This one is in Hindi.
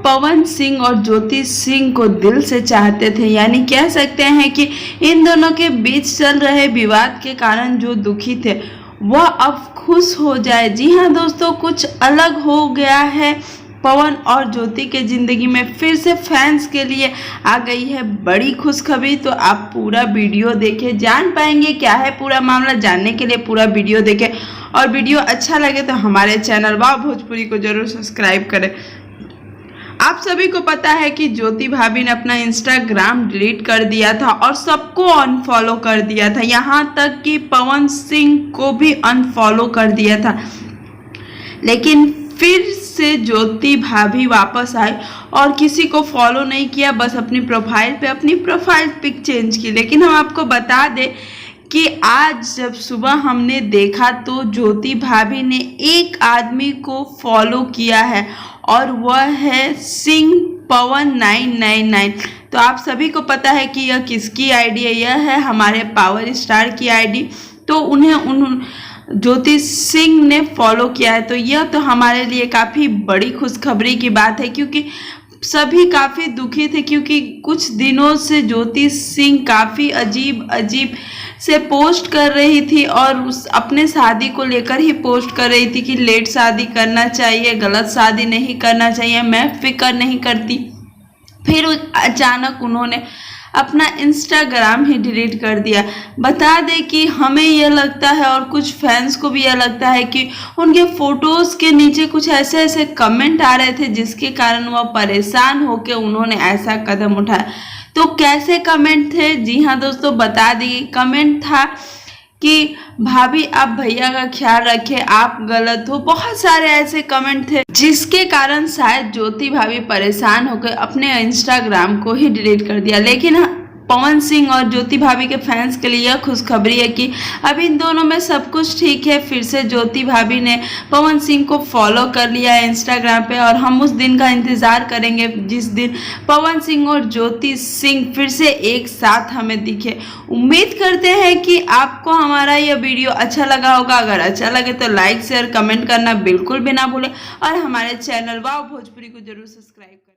पवन सिंह और ज्योति सिंह को दिल से चाहते थे, यानी कह सकते हैं कि इन दोनों के बीच चल रहे विवाद के कारण जो दुखी थे वह अब खुश हो जाए। जी हाँ दोस्तों, कुछ अलग हो गया है। पवन और ज्योति के जिंदगी में फिर से फैंस के लिए आ गई है बड़ी खुशखबरी। तो आप पूरा वीडियो देखें, जान पाएंगे क्या है पूरा मामला। जानने के लिए पूरा वीडियो देखें और वीडियो अच्छा लगे तो हमारे चैनल वाव भोजपुरी को जरूर सब्सक्राइब करें। आप सभी को पता है कि ज्योति भाभी ने अपना इंस्टाग्राम डिलीट कर दिया था और सबको अनफॉलो कर दिया था, यहाँ तक कि पवन सिंह को भी अनफॉलो कर दिया था। लेकिन फिर से ज्योति भाभी वापस आई और किसी को फॉलो नहीं किया, बस अपनी प्रोफाइल पिक चेंज की। लेकिन हम आपको बता दें कि आज जब सुबह हमने देखा तो ज्योति भाभी ने एक आदमी को फॉलो किया है और वह है सिंह पवन 999। तो आप सभी को पता है कि यह किसकी आईडी है, यह है हमारे पावर स्टार की आईडी। तो उन्हें ज्योति सिंह ने फॉलो किया है। तो यह तो हमारे लिए काफ़ी बड़ी खुशखबरी की बात है, क्योंकि सभी काफ़ी दुखी थे, क्योंकि कुछ दिनों से ज्योति सिंह काफ़ी अजीब से पोस्ट कर रही थी और अपने शादी को लेकर ही पोस्ट कर रही थी कि लेट शादी करना चाहिए, गलत शादी नहीं करना चाहिए, मैं फिक्र नहीं करती। फिर अचानक उन्होंने अपना इंस्टाग्राम ही डिलीट कर दिया। बता दें कि हमें यह लगता है और कुछ फैंस को भी यह लगता है कि उनके फोटोज़ के नीचे कुछ ऐसे कमेंट आ रहे थे जिसके कारण वह परेशान होकर उन्होंने ऐसा कदम उठाया। तो कैसे कमेंट थे? जी हाँ दोस्तों, बता दी। कमेंट था कि भाभी आप भैया का ख्याल रखें, आप गलत हो। बहुत सारे ऐसे कमेंट थे जिसके कारण शायद ज्योति भाभी परेशान होकर अपने इंस्टाग्राम को ही डिलीट कर दिया। लेकिन पवन सिंह और ज्योति भाभी के फैंस के लिए यह खुशखबरी है कि अब इन दोनों में सब कुछ ठीक है। फिर से ज्योति भाभी ने पवन सिंह को फॉलो कर लिया है इंस्टाग्राम पे और हम उस दिन का इंतज़ार करेंगे जिस दिन पवन सिंह और ज्योति सिंह फिर से एक साथ हमें दिखे। उम्मीद करते हैं कि आपको हमारा यह वीडियो अच्छा लगा होगा। अगर अच्छा लगे तो लाइक शेयर कमेंट करना बिल्कुल भी ना भूलें और हमारे चैनल वाव भोजपुरी को जरूर सब्सक्राइब करें।